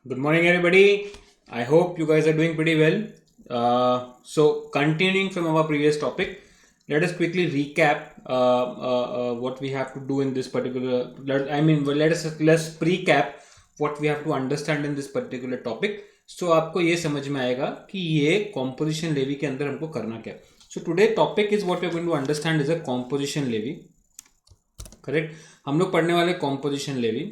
Good morning, everybody. I hope you guys are doing pretty well. Continuing from our previous topic, let us quickly recap what we have to do in this particular. Let's pre-cap what we have to understand in this particular topic. So आपको ये समझ में आएगा कि ये composition levy के अंदर हमको करना क्या. So today topic is what we are going to understand is a composition levy. Correct. हम लोग पढ़ने वाले composition levy.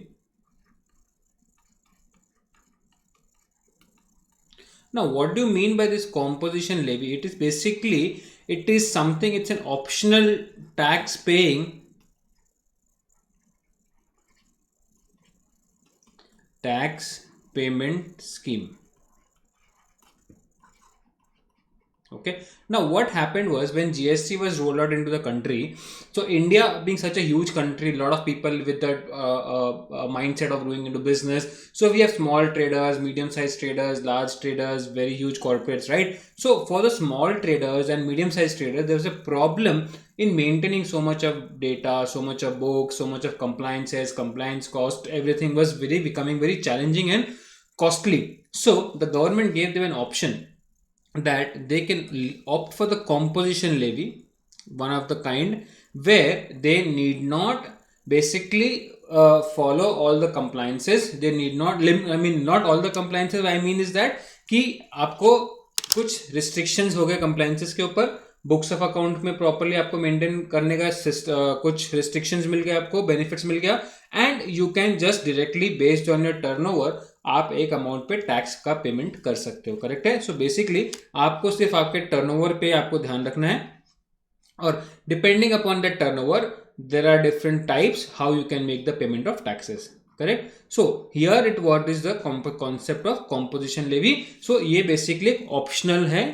Now, what do you mean by this composition levy? It is basically, it is something, it's an optional tax paying tax payment scheme. Okay. Now, what happened was when GST was rolled out into the country. So, India being such a huge country, a lot of people with that mindset of going into business. So, we have small traders, medium-sized traders, large traders, very huge corporates, right? So, for the small traders and medium-sized traders, there's a problem in maintaining so much of data, so much of books, so much of compliances, compliance cost. Everything was becoming very challenging and costly. So, the government gave them an option that they can opt for the composition levy, one of the kind where they need not basically follow all the compliances. They need not not all the compliances. I mean is that कि आपको कुछ restrictions हो गए compliances के ऊपर. Books of account में properly आपको maintain करने का कुछ रिस्ट्रिक्शंस मिल गया, आपको बेनिफिट्स मिल गया, and you can just directly based on your turnover आप एक अमाउंट पे टैक्स का पेमेंट कर सकते हो. करेक्ट है. सो बेसिकली आपको सिर्फ आपके टर्नओवर पे आपको ध्यान रखना है, और depending upon that turnover there are different types how you can make the payment of taxes. Correct. So here it what is the concept of composition levy. So ये बेसिकली ऑप्शनल है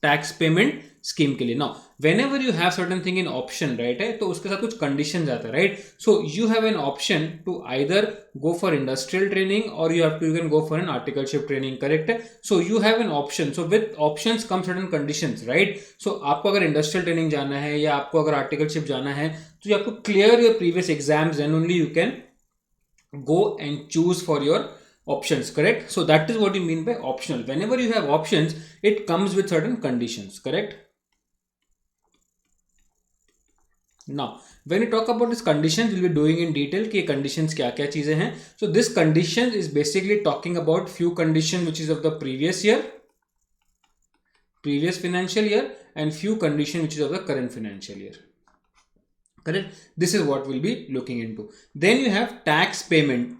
tax payment scheme के लिए. Now whenever you have certain thing in option, right है, तो उसके साथ कुछ condition आता है, right. So you have an option to either go for industrial training और you can go for an articleship training. Correct है. So you have an option. So with options come certain conditions, right. So आपको अगर industrial training जाना है या आपको अगर articleship जाना है, तो you have to clear your previous exams, then only you can go and choose for your options. Correct. So that is what you mean by optional. Whenever you have options, it comes with certain conditions. Correct. Now when we talk about this conditions, we'll be doing in detail कि conditions क्या क्या चीजें हैं. So this condition is basically talking about few conditions which is of the previous year, previous financial year, and few conditions which is of the current financial year. Correct. This is what we'll be looking into. Then you have tax payment.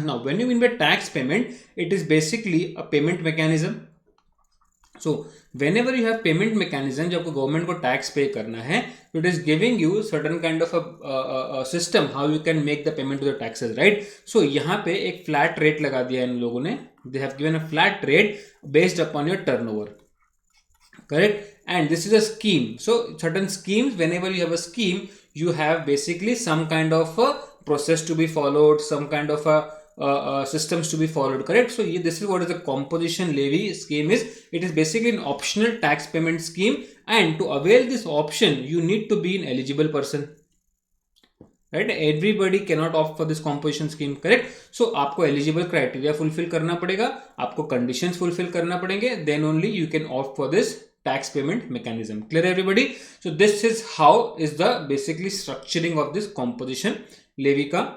Now when you mean by tax payment, it is basically a payment mechanism. So whenever you have payment mechanism, जब आपको government को tax पे करना है, it is giving you certain kind of a system how you can make the payment to the taxes, right. So यहाँ पे एक flat rate लगा दिया इन लोगों ने. They have given a flat rate based upon your turnover. Correct. And this is a scheme. So certain schemes, whenever you have a scheme, you have basically some kind of a process to be followed, some kind of a systems to be followed. Correct. So this is what is the composition levy scheme is. It is basically an optional tax payment scheme, and to avail this option you need to be an eligible person, right. Everybody cannot opt for this composition scheme. Correct. So आपको eligible criteria fulfill करना पड़ेगा, आपको conditions fulfill करना पड़ेंगे, then only you can opt for this tax payment mechanism. Clear everybody. So this is how is the basically structuring of this composition levy का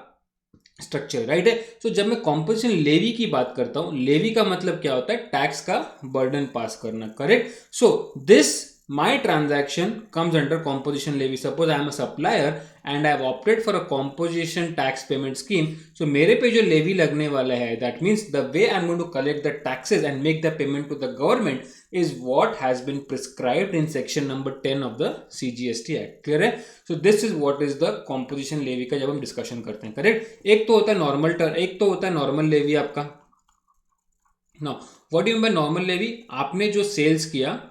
structure, right है. सो जब मैं composition levy की बात करता हूं, लेवी का मतलब क्या होता है, टैक्स का बर्डन पास करना. Correct. So this my transaction comes under composition levy. Suppose I am a supplier and I have opted for a composition tax payment scheme. So मेरे पे जो levy लगने वाला है, that means the way I am going to collect the taxes and make the payment to the government is what has been prescribed in section number 10 of the CGST Act. Clear है. So this is what is the composition levy का जब हम discussion करते हैं. Correct. एक तो होता है नॉर्मल एक तो होता है नॉर्मल लेवी आपका. Now what do you mean by normal levy. आपने जो सेल्स किया,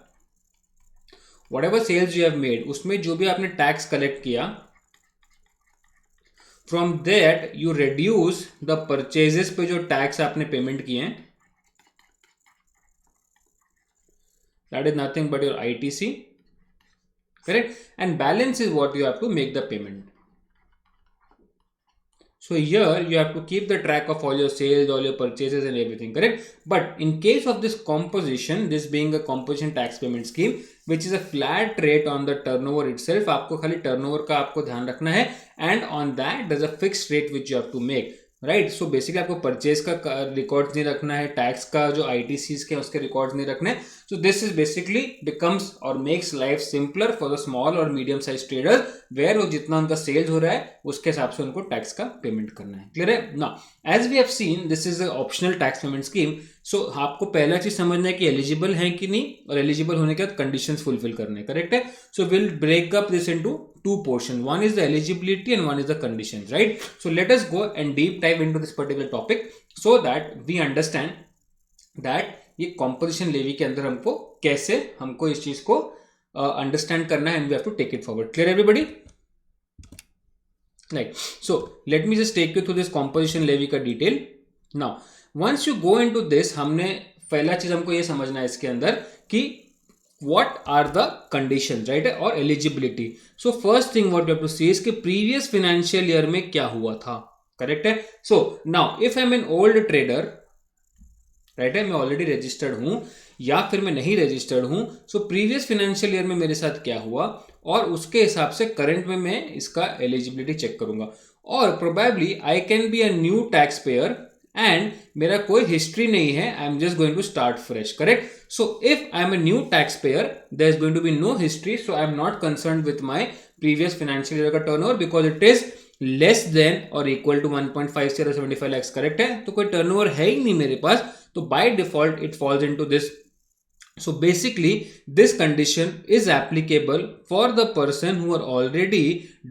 whatever sales you have made, उसमें जो भी आपने टैक्स कलेक्ट किया, from that you reduce the purchases पे जो टैक्स आपने पेमेंट किए हैं, that is nothing but your ITC. Correct. And balance is what you have to make the payment. So here you have to keep the track of all your sales, all your purchases and everything, correct? But in case of this composition, this being a composition tax payment scheme, which is a flat rate on the turnover itself, आपको खाली turnover का आपको ध्यान रखना है, and on that there's a fixed rate which you have to make. Right so basically आपको purchase का records नहीं रखना है, टैक्स का जो आईटीसीज के उसके रिकॉर्ड्स नहीं रखने. So this is basically becomes और makes life simpler for the small और मीडियम साइज ट्रेडर्स, वेयर वो जितना उनका सेल्स हो रहा है उसके हिसाब से उनको टैक्स का पेमेंट करना है. क्लियर है ना? As we have seen this is a optional tax payment scheme. So आपको पहला चीज समझना है कि एलिजिबल है कि नहीं, और एलिजिबल होने के बाद कंडीशंस फुलफिल करने. करेक्ट है? So will break up this into two portion. One is the eligibility and one is the conditions, right? So let us go and deep dive into this particular topic so that we understand that ये composition levy के अंदर हमको कैसे हमको इस चीज को understand करना है, and we have to take it forward. Clear everybody? Right. So let me just take you through this composition levy का detail. Now once you go into this, हमने पहला चीज हमको ये समझना है इसके अंदर कि what are the conditions, right? और eligibility. So first thing what you have to see is कि previous financial year में क्या हुआ था. करेक्ट है? So now if I'm an old trader, right है, मैं already registered हूं या फिर मैं नहीं registered हूं, so previous financial year में मेरे साथ क्या हुआ और उसके हिसाब से current में मैं इसका eligibility check करूंगा. और probably I can be a new taxpayer and मेरा कोई हिस्ट्री नहीं है, I am just going to start fresh. Correct? So if I am a new tax payer, there is going to be no history, so I am not concern with my previous financial year का turnover because it is less than or equal to 1.5 से 75 lakhs. Correct है? तो कोई turnover है ही नहीं मेरे पास, तो by default it falls into this. So basically this condition is applicable for the person who are already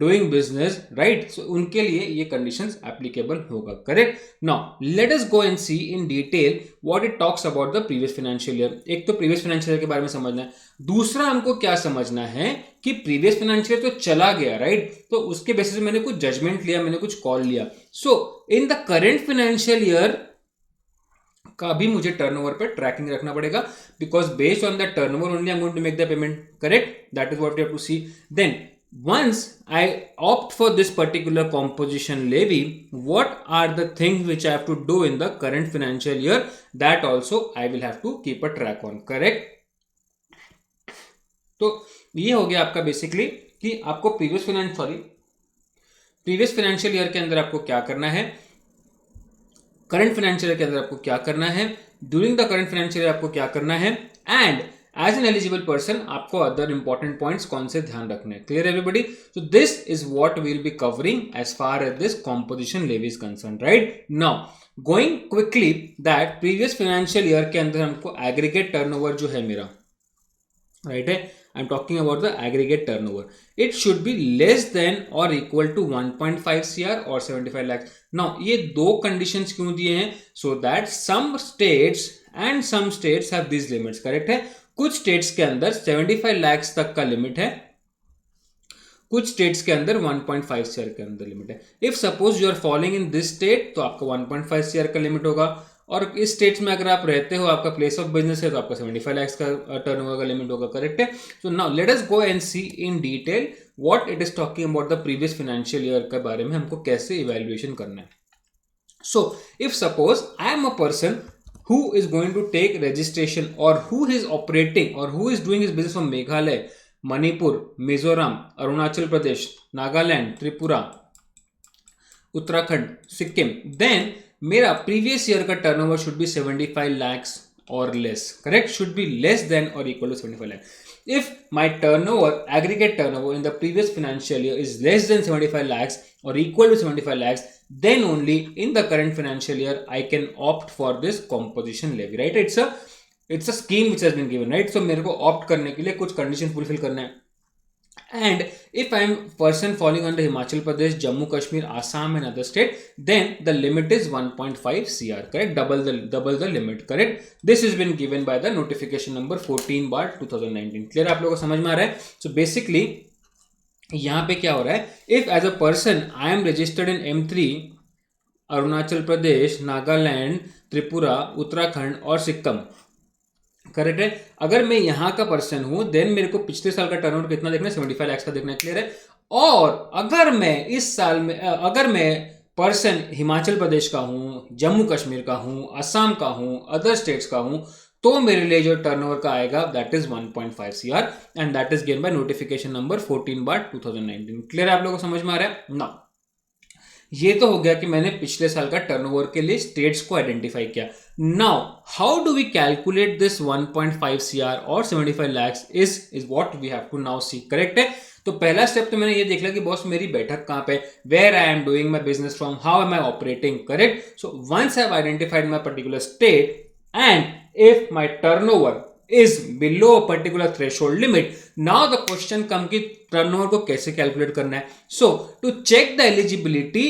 doing business, right? So उनके लिए ये conditions applicable होगा. Correct? Now let us go and see in detail what it talks about the previous financial year. एक तो previous financial year के बारे में समझना है, दूसरा हमको क्या समझना है कि previous financial year तो चला गया, right? तो उसके बेसिस पे मैंने कुछ judgment लिया, मैंने कुछ call लिया. So in the current financial year का भी मुझे टर्नओवर पे ट्रैकिंग रखना पड़ेगा because based on the turnover only I am going to make the payment. Correct? That is what you have to see. Then once I opt for this particular composition levy, what are the things which I have to do in the current financial year, that also I will have to keep a track on. Correct? तो ये हो गया आपका basically कि आपको previous financial year के अंदर आपको क्या करना है, करंट फाइनेंशियल ईयर के अंदर आपको क्या करना है, during the current financial year आपको क्या करना है, and as an eligible person आपको अदर इंपॉर्टेंट पॉइंट्स कौन से ध्यान रखने हैं. Clear everybody? So this is what we will be covering as far as this composition levy is concern. Right now going quickly that previous financial year के अंदर हमको aggregate turnover जो है मेरा, राइट है, I am talking about the aggregate turnover. It should be less than or equal to 1.5 CR or 75 lakhs. Now, ये दो conditions क्यों दिए हैं? So that some states and some states have these limits. Correct है? कुछ states के अंदर 75 lakhs तक का limit है, कुछ states के अंदर 1.5 CR के अंदर limit है. If suppose you are falling in this state, तो आपका 1.5 CR का limit होगा, और इस स्टेट्स में अगर आप रहते हो, आपका प्लेस ऑफ बिजनेस है, तो आपका 75 lakhs का टर्नओवर का लिमिट होगा. करेक्ट है? So now let us go and see in detail what it is talking about the previous financial year के बारे में हमको कैसे इवैल्यूएशन करना है. So if suppose I am a person who is going to take registration or who is operating or who is doing his business from Meghalaya, Manipur, Mizoram, Arunachal Pradesh, Nagaland, Tripura, Uttarakhand, Sikkim, then मेरा previous year का turnover should be 75 lakhs और less. Correct? Should be less than or equal to 75 lakhs. If my turnover, aggregate turnover in the previous financial year is less than 75 lakhs or equal to 75 lakhs, then only in the current financial year I can opt for this composition levy. Right? It's a scheme which has been given. Right? So मेरे को opt करने के लिए कुछ condition fulfill करना है. And if I am person falling under Himachal Pradesh, Jammu Kashmir, Assam and other state, then the limit is 1.5 CR. Correct? Double the limit. Correct? This has been given by the notification number 14/2019. Clear? आप लोगों को समझ में आ रहा है? So basically यहाँ पे क्या हो रहा है? If as a person I am registered in M3, Arunachal Pradesh, Nagaland, Tripura, Uttarakhand और सिक्किम. करेक्ट है? अगर मैं यहां का पर्सन हूं, देन मेरे को पिछले साल का टर्नओवर कितना देखना है? 75 lakhs का देखना है. क्लियर है? और अगर मैं इस साल में अगर मैं पर्सन हिमाचल प्रदेश का हूँ, जम्मू कश्मीर का हूँ, असम का हूँ, अदर स्टेट्स का हूँ, तो मेरे लिए जो टर्नओवर का आएगा that is 1.5 CR and that is given by notification number 14/2019। Clear आप लोगों को समझ में आ रहा है ना? ये तो हो गया कि मैंने पिछले साल का टर्नओवर के लिए स्टेट्स को आइडेंटिफाई किया। Now how do we calculate this 1.5 CR और 75 lakhs is what we have to now see. Correct है? तो पहला स्टेप तो मैंने ये देख लिया कि बॉस मेरी बैठक कहां पे, where I am doing my business from, how am I operating. Correct? So once I have identified my particular state and if my turnover is below a particular threshold limit, now the question comes कि turnover को कैसे calculate करना है। So to check the eligibility,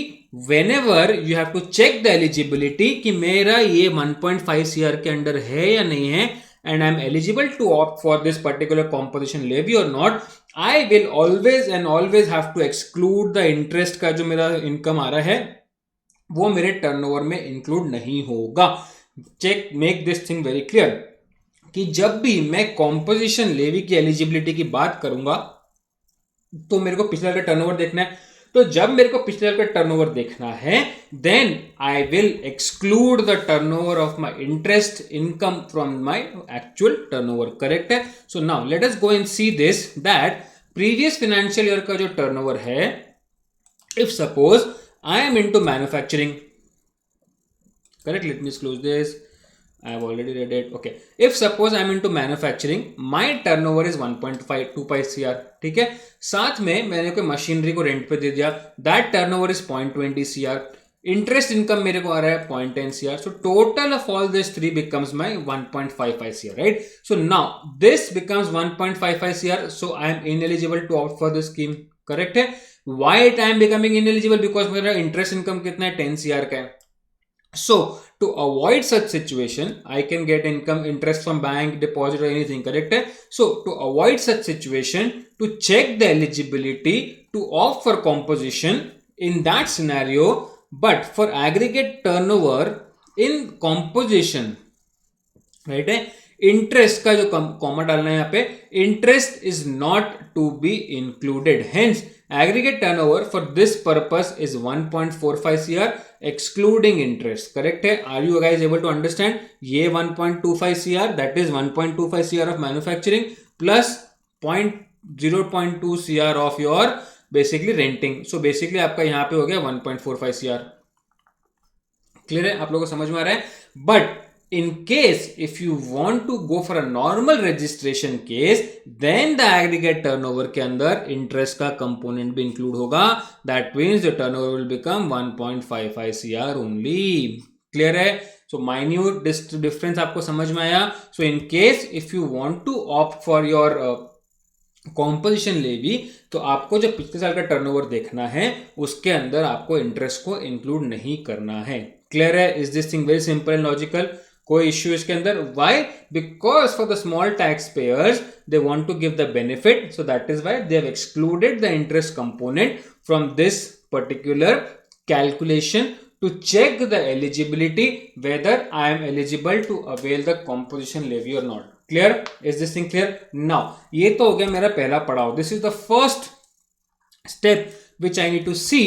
whenever you have to check the eligibility कि मेरा ये 1.5 CR के under है या नहीं है and I am eligible to opt for this particular composition levy or not, I will always and always have to exclude the interest का जो मेरा income आ रहा है वो मेरे टर्नओवर में इंक्लूड नहीं होगा। Check, make this thing very clear कि जब भी मैं कॉम्पोजिशन लेवी की एलिजिबिलिटी की बात करूंगा तो मेरे को पिछले साल का टर्नओवर देखना है। तो जब मेरे को पिछले साल का टर्नओवर देखना है then I will exclude the turnover of my interest income from my actual turnover. Correct है? So now let us go and see this that previous financial year का जो टर्नओवर है, if suppose I am into manufacturing, correct, let me close this, I have already read it. Okay, if suppose I am into manufacturing, my turnover is 1.25 CR, ठीक है। साथ में मैंने कोई machinery को रेंट पे दे दिया, that turnover is 0.20 CR, interest income मेरे को आ रहा है 0.10 CR, so total of all this three becomes my 1.55 CR, right? So now this becomes 1.55 CR, so I am ineligible to opt for this scheme। Correct है? Why I am becoming ineligible? Because मेरा interest income कितना है, 10 CR का है। So to avoid such situation, I can get income interest from bank deposit or anything. Correct? So to avoid such situation, to check the eligibility to opt for composition in that scenario, but for aggregate turnover in composition, right? Interest का जो comma डालना है यहाँ पे, interest is not to be included, hence aggregate turnover for this purpose is 1.45 CR excluding interest। Correct है? Are you guys able to understand? ये 1.25 CR, that is 1.25 CR of manufacturing plus 0.2 CR of your basically renting। So basically आपका यहाँ पे हो गया 1.45 CR। Clear है? आप लोगों को समझ में आ रहा है? But in case if you want to go for a normal registration case, then the aggregate turnover के अंदर interest का component भी include होगा, that means the turnover will become 1.55 CR only। clear है? so minute difference आपको समझ में आया? so in case if you want to opt for your composition levy, तो आपको जो पिछले साल का टर्नओवर देखना है उसके अंदर आपको इंटरेस्ट को इंक्लूड नहीं करना है। क्लियर है? Is this thing very simple and logical? कोई इश्यू इसके अंदर? Why? Because for the small tax payers they want to give the benefit, so that is why they have excluded the interest component from this particular calculation to check the eligibility whether I am eligible to avail the composition levy or not। clear? is this thing clear? now ये तो हो गया मेरा पहला पड़ाव, this is the first step which I need to see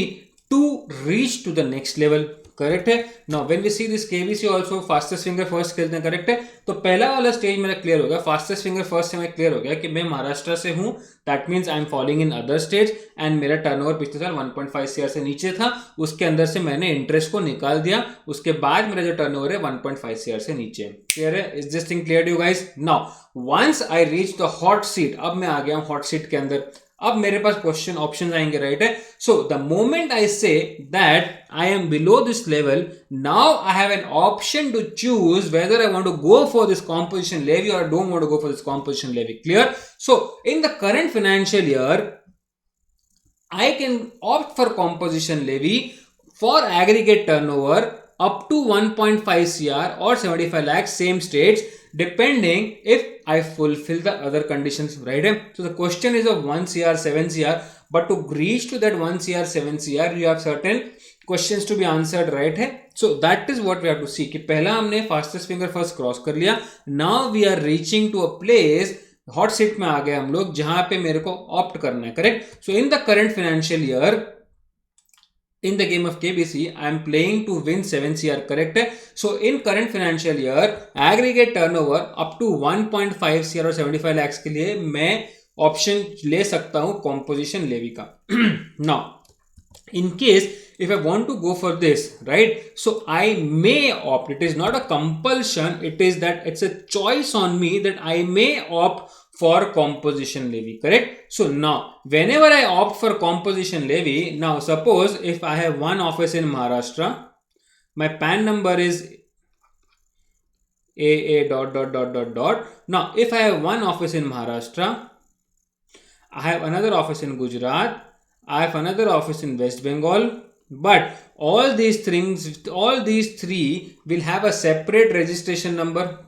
to reach to the next level। Correct है? Now when we see this KBC also fastest finger first खेलते हैं। करेक्ट है? तो पहला वाला स्टेज मेरा क्लियर हो गया, फास्टेस्ट फिंगर फर्स्ट से मैं क्लियर हो गया कि मैं महाराष्ट्र से हूं, that means I am following in other states and मेरा टर्नओवर पिछले साल 1.5 CR से नीचे था, उसके अंदर से मैंने इंटरेस्ट को निकाल दिया, उसके बाद मेरा जो टर्नओवर है 1.5 CR से नीचे। क्लियर है? Is this thing clear you guys? Now once I reach the hot seat, अब मैं आ गया हूं हॉट सीट के अंदर, अब मेरे पास क्वेश्चन ऑप्शंस आएंगे, राइट है? So the moment I say that I am below this level, now I have an option to choose whether I want to go for this composition levy or don't want to go for this composition levy. Clear? So in the current financial year I can opt for composition levy for aggregate turnover up to 1.5 CR or 75 lakhs, same states, depending if I fulfill the other conditions, right? So the question is of 1 CR, 7 CR, but to reach to that 1 CR, 7 CR, you have certain questions to be answered, right? So that is what we have to see कि पहला हमने fastest finger first cross कर लिया, now we are reaching to a place, hot seat में आ गए हम लोग, जहां पे मेरे को ऑप्ट करना है। Correct? So in the current financial year in the game of KBC, I am playing to win 7 CR, correct है? So in current financial year, aggregate turnover up to 1.5 CR और 75 lakhs के लिए मैं option ले सकता हूं composition levy का. Now, in case if I want to go for this, right, so I may opt, it is not a compulsion, it is that it's a choice on me that I may opt for composition levy, correct? So now whenever I opt for composition levy, now suppose if I have one office in Maharashtra, my PAN number is AA dot dot dot dot dot. Now if I have one office in Maharashtra, I have another office in Gujarat, I have another office in West Bengal, but all these things, all these three will have a separate registration number,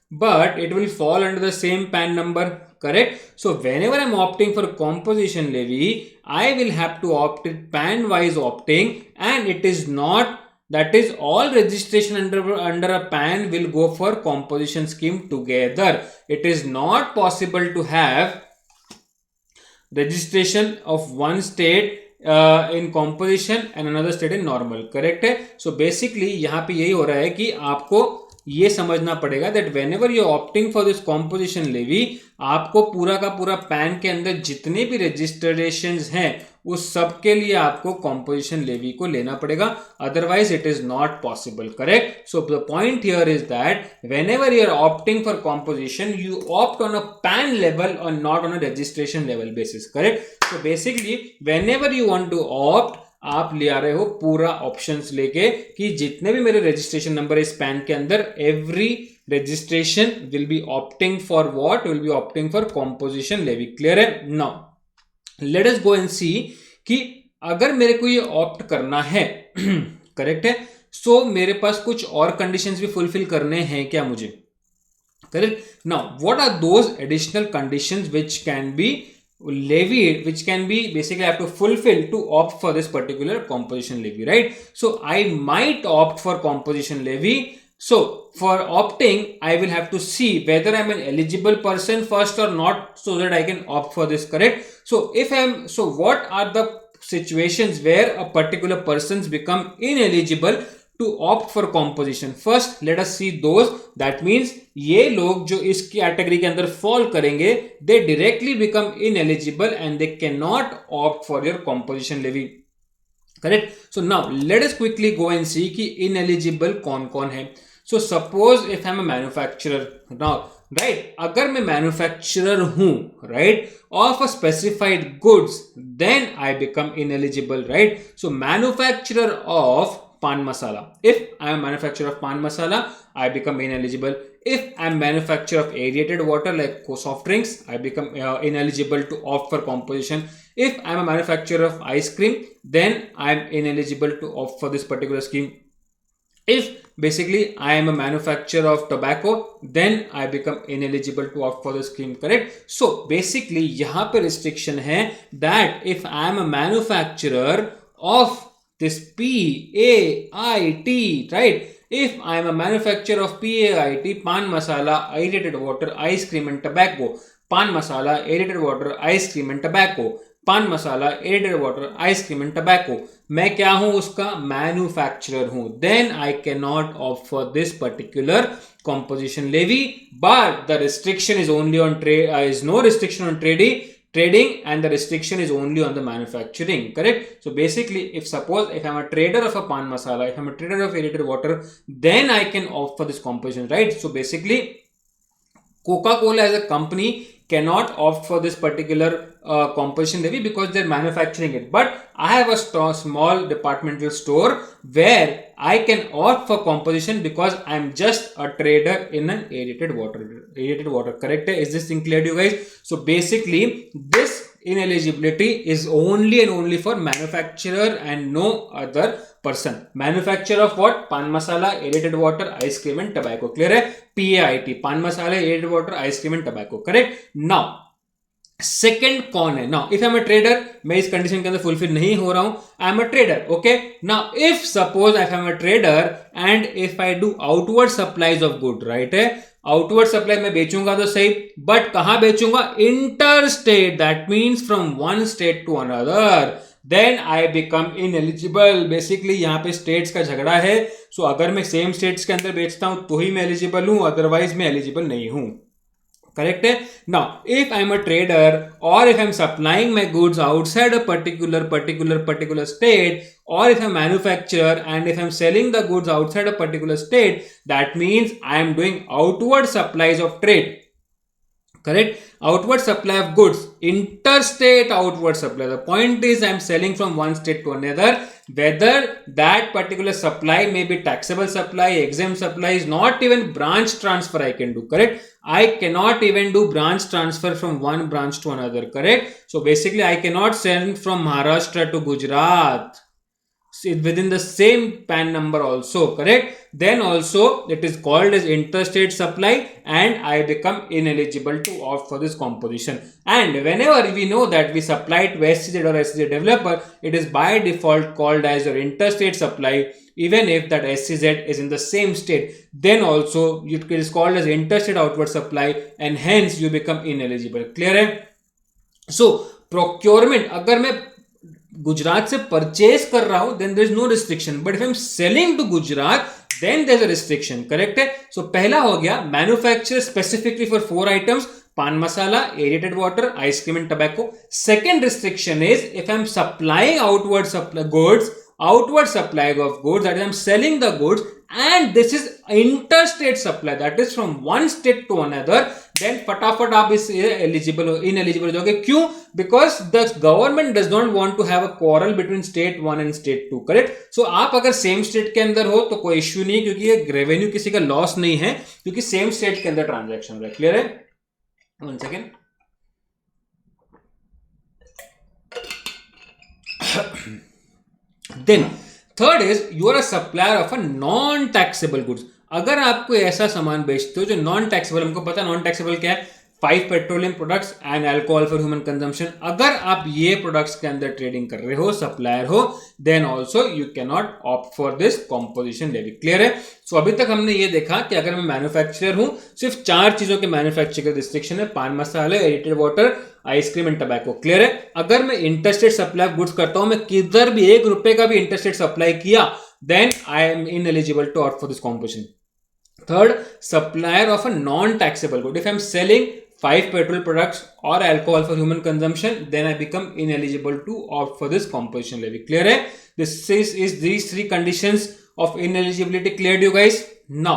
but it will fall under the same PAN number, correct? So whenever I'm opting for composition levy, I will have to opt it PAN wise opting, and it is not, that is all registration under a PAN will go for composition scheme together. It is not possible to have registration of one state in composition and another state in normal, correct है? So basically यहाँ पे यही हो रहा है कि आपको ये समझना पड़ेगा that whenever you are opting for this composition levy, आपको पूरा का पूरा पैन के अंदर जितने भी registrations हैं उस सब के लिए आपको composition levy को लेना पड़ेगा, otherwise it is not possible, correct? So the point here is that whenever you are opting for composition, you opt on a PAN level or not on a registration level basis, correct? So basically whenever you want to opt, आप ले आ रहे हो पूरा options लेके कि जितने भी मेरे रजिस्ट्रेशन नंबर इस पैन के अंदर, every registration will be opting for what, will be opting for composition levy. Clear है? Now let us go and see कि अगर मेरे को ये ऑप्ट करना है करेक्ट है, सो मेरे पास कुछ और कंडीशंस भी फुलफिल करने हैं क्या मुझे, correct? Now what are those additional conditions which can be levied, which can be basically I have to fulfill to opt for this particular composition levy, right? So I might opt for composition levy. So for opting, I will have to see whether I'm an eligible person first or not, so that I can opt for this, correct? So if I'm, so what are the situations where a particular persons become ineligible to opt for composition? First let us see those, that means ये लोग जो इस category के अंदर fall करेंगे, they directly become ineligible and they cannot opt for your composition levy, correct? So now let us quickly go and see कि ineligible कौन कौन है. So suppose if I'm a manufacturer now, right, अगर मैं manufacturer हूं, right, of a specified goods, then I become ineligible, right? So manufacturer of pan masala, if I am a manufacturer of pan masala, I become ineligible. If I am manufacturer of aerated water like soft drinks, I become ineligible to opt for composition. If I am a manufacturer of ice cream, then I am ineligible to opt for this particular scheme. If basically I am a manufacturer of tobacco, then I become ineligible to opt for the scheme, correct? So basically यहाँ पे restriction है that if I am a manufacturer of this PAIT, right? If I am a manufacturer of PAIT, pan masala, aerated water, ice cream and tobacco, pan masala, aerated water, ice cream and tobacco, pan masala, aerated water, ice cream and tobacco, मैं क्या हूं उसका manufacturer हूं, then I cannot opt for this particular composition levy. But the restriction is only on trade, is no restriction on trading, and the restriction is only on the manufacturing, correct? So basically if suppose if I'm a trader of a pan masala, if I'm a trader of aerated water, then I can opt for this composition, right? So basically Coca-Cola as a company cannot opt for this particular composition levy because they're manufacturing it, but I have a small departmental store where I can opt for composition because I'm just a trader in an aerated water, correct? Is this thing clear to you guys? So basically this ineligibility is only and only for manufacturer and no other person. Manufacturer of what? Pan masala, aerated water, ice cream and tobacco. Clear है? PAIT, pan masala, aerated water, ice cream and tobacco, correct? Now second कौन है? Now if I am a trader, मैं इस condition के अंदर fulfil नहीं हो रहा हूं, I am a trader, okay? Now if suppose I am a trader and if I do outward supplies of good, right है, आउटवर्ड सप्लाई में बेचूंगा तो सही, बट कहां बेचूंगा? Inter state, that means from one state to another. Then I become ineligible. Basically यहाँ पे states का झगड़ा है, सो अगर मैं सेम स्टेट्स के अंदर बेचता हूं तो ही मैं एलिजिबल हूं, अदरवाइज मैं एलिजिबल नहीं हूं। करेक्ट है। Now if I am a trader or if I am supplying my goods outside a particular state, or if I'm a manufacturer and if I'm selling the goods outside a particular state, that means I am doing outward supplies of trade. Correct? Outward supply of goods, interstate outward supply. The point is I am selling from one state to another. Whether that particular supply may be taxable supply, exempt supply, is not even branch transfer I can do. Correct? I cannot even do branch transfer from one branch to another. Correct? So basically I cannot send from Maharashtra to Gujarat within the same PAN number also. Correct? Then also it is called as interstate supply and I become ineligible to opt for this composition. And whenever we know that we supply to SEZ or SEZ developer, it is by default called as your interstate supply, even if that SEZ is in the same state. Then also it is called as interstate outward supply and hence you become ineligible. Clear है? So procurement, अगर मैं गुजरात से purchase कर रहा हूं then there is no restriction, but if I am selling to Gujarat then there is a restriction. Correct है। सो पहला हो गया manufacture specifically for 4 items, paan masala, aerated water, ice cream and tobacco. Second restriction is if I am supplying outward supply of goods, that is I'm selling the goods and this is interstate supply, that is from one state to another, then फटाफट आप इस ineligible हो जाओगे। क्यों? Because the government does not want to have a quarrel between state 1 and state 2. Correct. सो आप अगर same state के अंदर हो तो कोई इश्यू नहीं, क्योंकि ये रेवेन्यू किसी का लॉस नहीं है, क्योंकि सेम स्टेट के अंदर ट्रांजैक्शन हो रहा है। क्लियर है? 1 second. Then third is you are a supplier of a non-taxable goods. अगर आप कोई ऐसा सामान बेचते हो जो नॉन टैक्सेबल, हमको पता है नॉन टैक्सेबल क्या है, 5 petroleum products and alcohol for human consumption. अगर आप ये प्रोडक्ट्स के अंदर ट्रेडिंग कर रहे हो, सप्लायर हो, then also you can not opt for this composition levy. Clear है? सो अभी तक हमने ये देखा कि अगर मैं मैन्युफैक्चरर हूं, सिर्फ 4 चीजों के मैन्युफैक्चर रिस्ट्रिक्शन है, पान मसाले, edited water, ice cream and tobacco. Clear है? अगर मैं इंटरस्टेट सप्लाई ऑफ गुड्स करता हूं, मैं किधर भी 1 रुपए का भी इंटरस्टेट सप्लाई किया, then I am ineligible to opt for this composition. Third, supplier of a non-taxable good. If I'm selling 5 petrol products or alcohol for human consumption, then I become ineligible to opt for this composition levy. Clear है? This is these 3 conditions of ineligibility. Clear you guys? Now,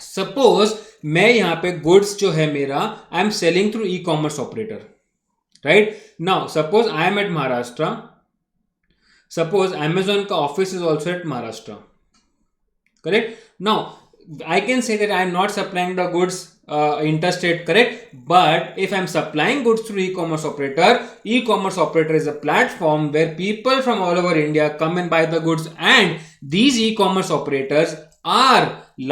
suppose मैं यहाँ पे goods जो है मेरा, I am selling through e-commerce operator. Right? Now, suppose I am at Maharashtra. Suppose Amazon का office is also at Maharashtra. Correct? Now, I can say that I am not supplying the goods interstate, correct? But if I am supplying goods through e-commerce operator is a platform where people from all over India come and buy the goods, and these e-commerce operators are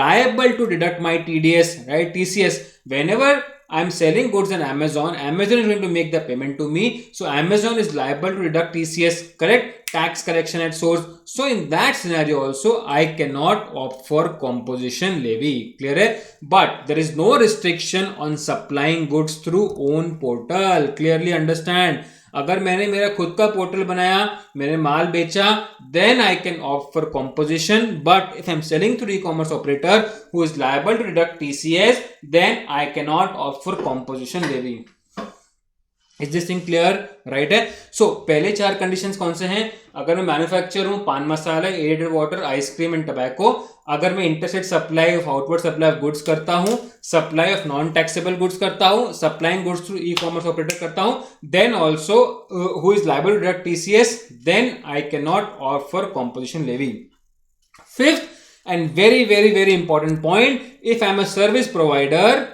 liable to deduct my TDS, right? TCS. Whenever I am selling goods on Amazon is going to make the payment to me. So Amazon is liable to deduct TCS, correct? Tax collection at source. So in that scenario also, I cannot opt for composition levy. Clear है? But there is no restriction on supplying goods through own portal. Clearly understand? अगर मैंने मेरा खुद का portal बनाया, मैंने माल बेचा, then I can opt for composition. But if I'm selling through e-commerce operator who is liable to deduct TCS, then I cannot opt for composition levy. Is this thing clear? Right है? सो पहले 4 conditions कौन से हैं? अगर मैं manufacturer हूं, paan masala, added water, ice cream and tobacco. अगर मैं interstate supply of outward supply of goods करता हूं, supply of non taxable goods करता हूं, supplying goods through e commerce operator करता हूं, then also who is liable to deduct TCS, then I can not opt for composition levy. Fifth and very important point, if I am a service provider,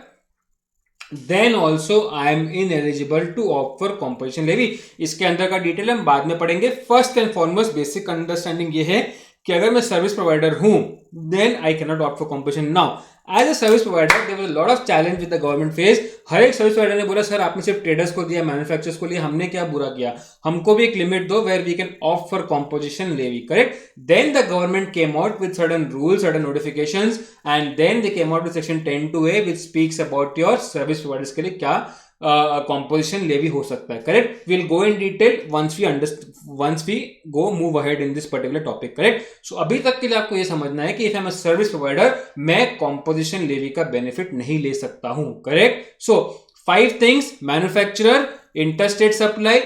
then also I am ineligible to opt for composition levy. इसके अंदर का detail हम बाद में पढ़ेंगे। First and foremost basic understanding ये है कि अगर मैं सर्विस प्रोवाइडर हूं, then I cannot opt for composition. Now, as a service provider, there was a lot of challenge with the government face. हर एक सर्विस प्रोवाइडर ने बोला सर आपने सिर्फ ट्रेडर्स को दिया, मैन्युफैक्चरर्स को लिया, हमने क्या बुरा किया, हमको भी एक लिमिट दो where we can opt for composition levy, correct? Then the government came out with certain rules, certain notifications, and then they came out with section 10(2)(a which speaks about your service providers के लिए क्या composition levy हो सकता है. Correct. Will go in detail once we go move ahead in this particular topic. Correct. So अभी तक के लिए आपको ये समझना है कि if I am a service provider मैं कॉम्पोजिशन लेवी का बेनिफिट नहीं ले सकता हूं. Correct. So 5 things: manufacturer, interstate supply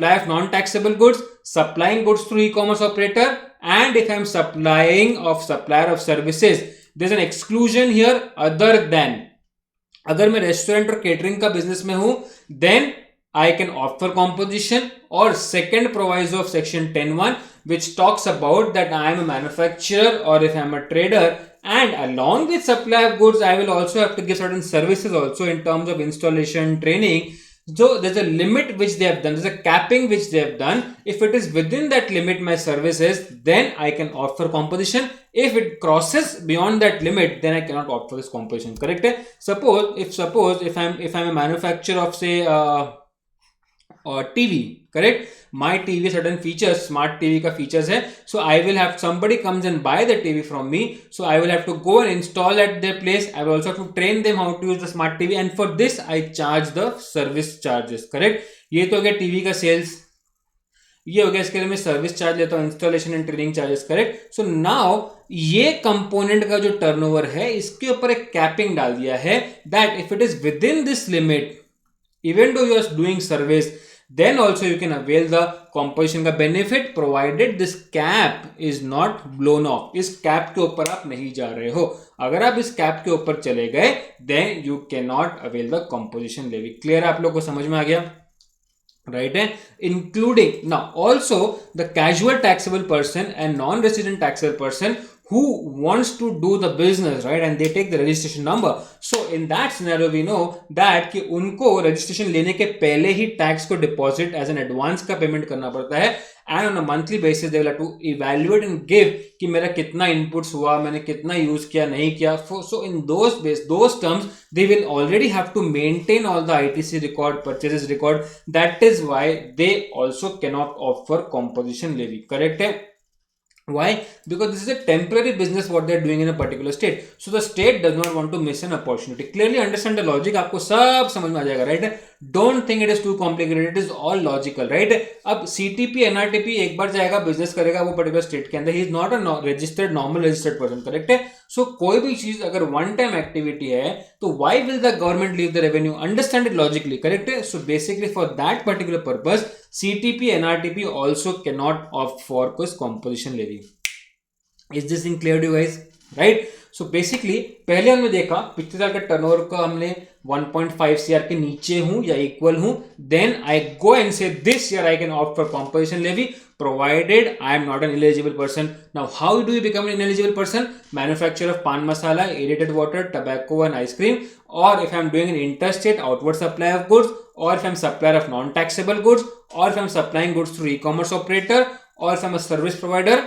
of non-taxable goods, supplying goods through e-commerce operator, and if I am supplier of services, there's an exclusion here other than. अगर मैं restaurant और catering का business में हूं, then I can opt for composition, or second proviso of section 10(1) which talks about that I am a manufacturer or if I am a trader, and along with supply of goods I will also have to give certain services also in terms of installation, training. So there's a limit which they have done, there's a capping which they have done. If it is within that limit my services, then I can opt for composition. If it crosses beyond that limit, then I cannot opt for this composition. Correct? Suppose if I'm a manufacturer of say TV, correct? My TV certain features, smart TV का features है, so I will have somebody comes and buy the TV from me, so I will have to go and install at their place. I will also have to train them how to use the smart TV, and for this I charge the service charges. correct? ये तो हो गया TV का sales, ये हो गया इसके लिए मैं सर्विस चार्ज लेता हूँ, installation and training charges. Correct. So now ये कंपोनेंट का जो टर्नओवर है इसके ऊपर एक कैपिंग डाल दिया है that if it is within this limit, even though you are doing service, then also you can avail the composition का benefit provided this cap is not blown off. इस cap के ऊपर आप नहीं जा रहे हो. अगर आप इस cap के ऊपर चले गए then you cannot avail the composition levy. Clear? आप लोग को समझ में आ गया? Right? Including now also the casual taxable person and non-resident taxable person who wants to do the business, right, and they take the registration number. So in that scenario we know that कि उनको registration लेने के पहले ही tax को deposit as an advance का payment करना पड़ता है, and on a monthly basis they will have to evaluate and give कि मेरा कितना inputs हुआ, मैंने कितना use किया, नहीं किया. So in those terms they will already have to maintain all the ITC record, purchases record. That is why they also cannot opt for composition levy. Correct है? Why? Because this is a temporary business what they are doing in a particular state. So the state does not want to miss an opportunity. Clearly understand the logic. आपको सब समझ में आ जाएगा, right? Don't think it is too complicated. It is all logical, right? अब CTP, NRTP एक बार जाएगा business करेगा वो पर्टिकुलर स्टेट के अंदर, he is not a registered normal registered person, correct है? So कोई भी चीज अगर one time activity है तो why will the government leave the revenue? Understand it logically, correct है? So basically for that particular purpose CTP, NRTP also cannot opt for कुछ composition levy. Is this in clear to you guys? Right? So basically पहले हमने देखा पिछले साल का turnover का हमने 1.5 CR के नीचे हूं या इक्वल हूं, then I go and say this year I can opt for composition levy provided I am not an eligible person. Now how do you become an ineligible person? Manufacturer of pan masala, aerated water, tobacco and ice cream, or if I am doing an interstate outward supply of goods, or if I am supplier of non-taxable goods, or if I am supplying goods through e-commerce operator, or if I am a service provider,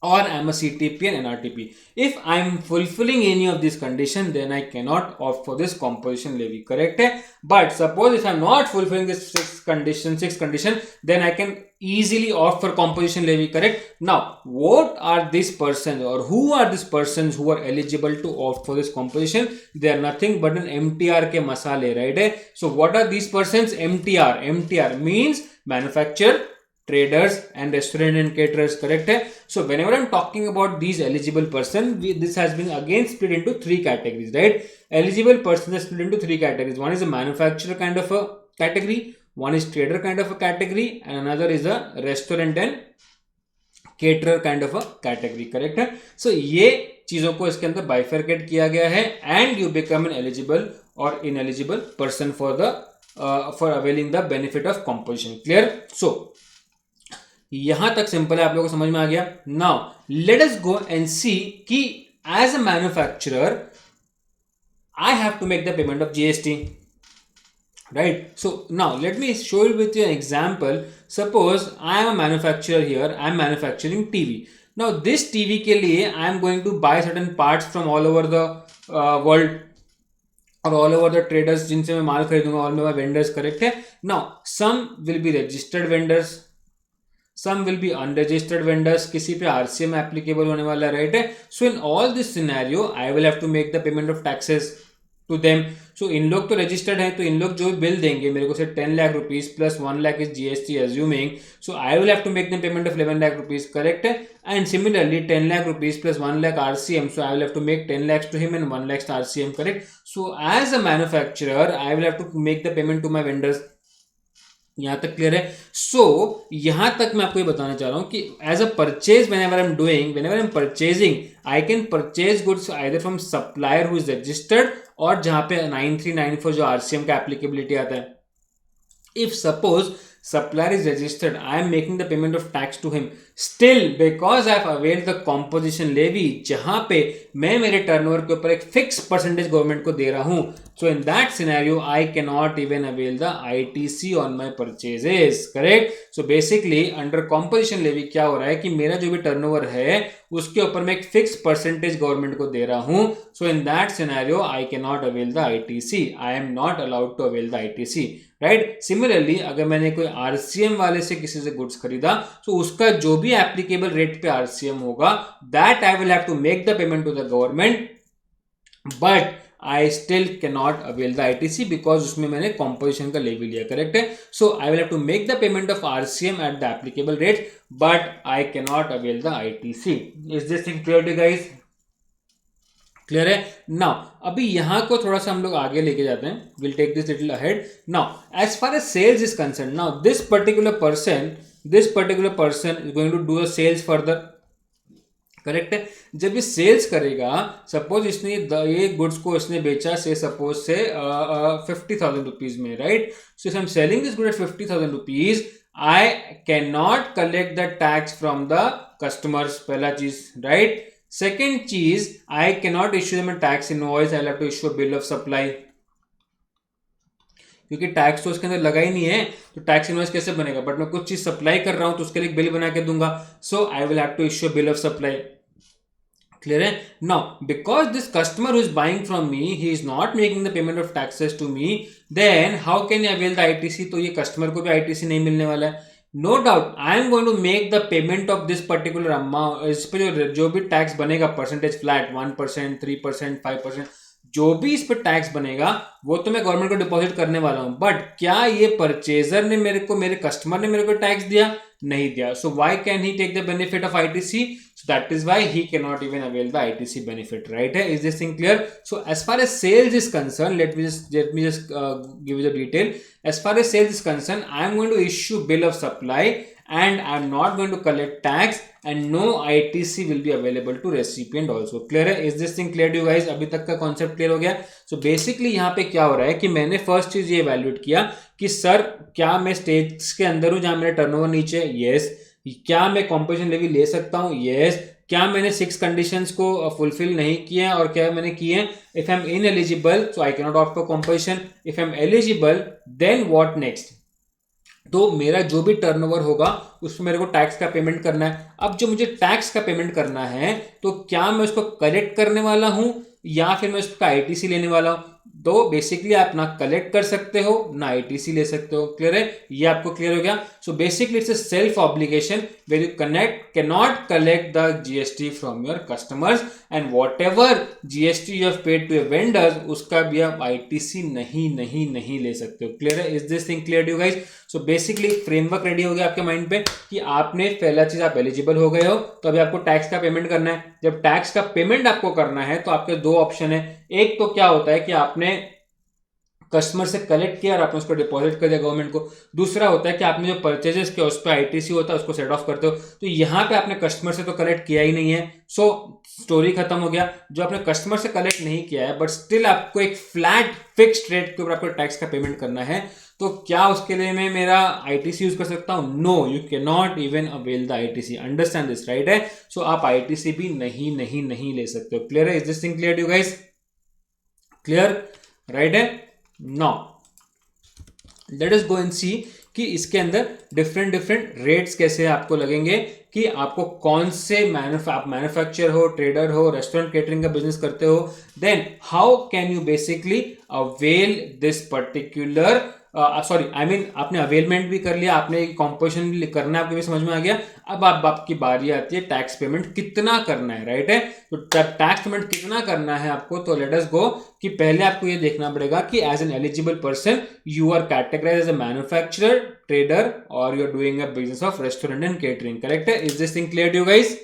or I am a CTP and NRTP. If I am fulfilling any of these conditions, then I cannot opt for this composition levy. Correct? But suppose if I am not fulfilling this six condition, then I can easily opt for composition levy. Correct? Now, what are these persons, or who are these persons who are eligible to opt for this composition? They are nothing but an MTR ke masale, right? So what are these persons? MTR means manufacturer, traders and restaurant and caterers. Correct? So whenever I'm talking about these eligible person, this has been again split into 3 categories, right? Eligible person is split into 3 categories. One is a manufacturer kind of a category, one is trader kind of a category, and another is a restaurant and caterer kind of a category. Correct? So ये चीजों को इसके अंदर bifurcate किया गया है, and you become an eligible or ineligible person for the for availing the benefit of composition. Clear? So यहां तक सिंपल है, आप लोगों को समझ में आ गया. Now let us go and see कि as a manufacturer I have to make the payment of GST, right? So now let me show you with an example. Suppose I am a manufacturer here, I am manufacturing TV. Now this TV के लिए I am going to buy certain parts from all over the world और all over the traders जिनसे मैं माल खरीदूंगा, all over vendors. Correct है? Now some will be registered vendors, some will be unregistered vendors, किसी पे RCM applicable होने वाला, right है? So in all this scenario I will have to make the payment of taxes. To them. So इन लोग तो registered है, तो इन लोग जो बिल देंगे मेरे को से 10 lakh rupees plus 1 lakh is GST assuming. So I will have to make the payment of 11 lakh rupees, correct. And similarly 10 lakh rupees plus 1 lakh RCM, so I will have to make 10 lakhs to him and 1 lakhs RCM, correct. So as a manufacturer I will have to make the payment to my vendors. यहां तक clear है. सो यहां तक मैं आपको ये बताना चाह रहा हूं कि as a purchase whenever I am purchasing, I can purchase goods either from supplier who is registered, और जहां पे 9394 जो आरसीएम का एप्लीकेबिलिटी आता है. If suppose supplier is registered, I am making the payment of tax to him. Still, because I have availed the composition levy, जहां पे मैं मेरे टर्नओवर के ऊपर एक फिक्स परसेंटेज गवर्नमेंट को दे रहा हूं, so in that scenario I cannot even avail the ITC on my purchases, correct. So basically under composition levy क्या हो रहा है कि मेरा जो भी टर्नओवर है उसके ऊपर मैं एक फिक्स परसेंटेज गवर्नमेंट को दे रहा हूं. So in that scenario I cannot avail the ITC. I am not allowed to avail the ITC. Right. Similarly अगर मैंने कोई आरसीएम वाले से किसी से गुड्स खरीदा, तो उसका जो भी एप्लीकेबल रेट पे आरसीएम होगा, that I will have to make the payment to the government, but I still can not avail the ITC because उसमें मैंने कॉम्पोजिशन का लेवी लिया, करेक्ट है. So I will have to make the payment of RCM at the applicable rate, but I can not avail the ITC. Is this thing clear to guys? Clear है. Now अभी यहां को थोड़ा सा हम लोग आगे लेके जाते हैं. Will take this little ahead. Now as far as sales is concern, now this particular person is going to do a sales further, correct है. जब ये सेल्स करेगा, सपोज इसने ये गुड्स को इसने बेचा से सपोज से 50,000 रुपीज में, right. So I am selling this good at 50,000 rupees, I can not collect the tax from the customers, पहला चीज, राइट. Second चीज, I cannot issue them a tax invoice, I'll have to issue a bill of supply, क्योंकि tax तो उसके अंदर लगा ही नहीं है, तो टैक्स इनवॉइस कैसे बनेगा. बट मैं कुछ चीज सप्लाई कर रहा हूं तो उसके लिए बिल बना के दूंगा. So I will have to issue bill of supply. Clear है. Now because this customer who is buying from me, he is not making the payment of taxes to me, then how can I avail the ITC. तो ये customer को भी ITC नहीं मिलने वाला है. No doubt I am going to make the payment of this particular amount. इस पर जो भी टैक्स बनेगा, परसेंटेज फ्लैट 1%, 3%, 5%, जो भी इस पर टैक्स बनेगा वो तो मैं गवर्नमेंट को डिपॉजिट करने वाला हूं. बट क्या ये परचेजर ने मेरे कस्टमर ने मेरे को टैक्स दिया? नहीं दिया. So why can he take the benefit of ITC? So that is why he can not even avail the ITC benefit, right है. Is this thing clear? So as far as sales is concern, let me just give you the detail. As far as sales is concerned, I am going to issue bill of supply and I am not going to collect tax and no ITC will be available to recipient also. Clear है? Is this thing clear to you guys? अभी तक का concept clear हो गया. So basically यहाँ पे क्या हो रहा है कि मैंने फर्स्ट चीज ये इवैल्यूएट किया कि सर क्या मैं स्टेट्स के अंदर हूँ जहां मेरा टर्नओवर नीचे है? यस. क्या मैं कॉम्पोजिशन लेवी ले सकता हूँ? यस. क्या मैंने 6 कंडीशंस को फुलफिल नहीं किए हैं और क्या मैंने किए हैं? If I am ineligible so I can not opt for composition. If I am eligible then what next? तो मेरा जो भी टर्नओवर होगा उसमें मेरे को टैक्स का पेमेंट करना है. अब जो मुझे टैक्स का पेमेंट करना है तो क्या मैं उसको कलेक्ट करने वाला हूं या फिर मैं उसका आईटीसी लेने वाला हूं? तो बेसिकली आप ना कलेक्ट कर सकते हो ना आईटीसी ले सकते हो. क्लियर है? ये आपको क्लियर हो गया. So basically it's a self obligation where you can not collect the GST from your customers and whatever GST you have paid to your vendors उसका भी आप आईटीसी नहीं ले सकते हो. क्लियर है? Is this thing clear to you guys? So basically framework ready हो गया आपके माइंड पे कि आपने पहला चीज आप एलिजिबल हो गए हो, तो अभी आपको टैक्स का पेमेंट करना है. जब टैक्स का पेमेंट आपको करना है तो आपके दो ऑप्शन है. एक तो क्या होता है कि आपने कस्टमर से कलेक्ट किया और आपने उसको डिपॉजिट कर दिया गवर्नमेंट को. दूसरा होता है कि आपने जो परचेजेस किया उस पर आईटीसी होता है, उसको सेट ऑफ करते हो. तो यहां पे आपने कस्टमर से तो कलेक्ट किया ही नहीं है, सो स्टोरी खत्म हो गया. जो आपने कस्टमर से कलेक्ट नहीं किया है बट स्टिल आपको एक फ्लैट फिक्स्ड रेट के ऊपर आपको टैक्स का पेमेंट करना है, तो क्या उसके लिए मैं मेरा आईटीसी यूज कर सकता हूं? No, you can not even avail the ITC. Understand this, right है? सो आप आईटीसी भी नहीं ले सकते हो. क्लियर है? Is this thing clear to you guys? Clear, right है? Now let us go and see कि इसके अंदर डिफरेंट रेट्स कैसे आपको लगेंगे, कि आपको कौन से आप मैन्युफैक्चर हो, ट्रेडर हो, रेस्टोरेंट केटरिंग का बिजनेस करते हो, then how can you basically avail this particular sorry I mean आपने अवेलमेंट भी कर लिया, आपने कॉम्पोजिशन भी करना है, आपको भी समझ में आ गया। अब आपकी बारी आती है टैक्स पेमेंट कितना करना है, राइट है। तो टैक्स पेमेंट कितना करना है आपको, तो लेट अस गो कि पहले आपको ये देखना पड़ेगा कि as an eligible person you are categorize as a manufacturer, trader or you are doing a business of restaurant and catering, correct है। Is this thing clear to you guys?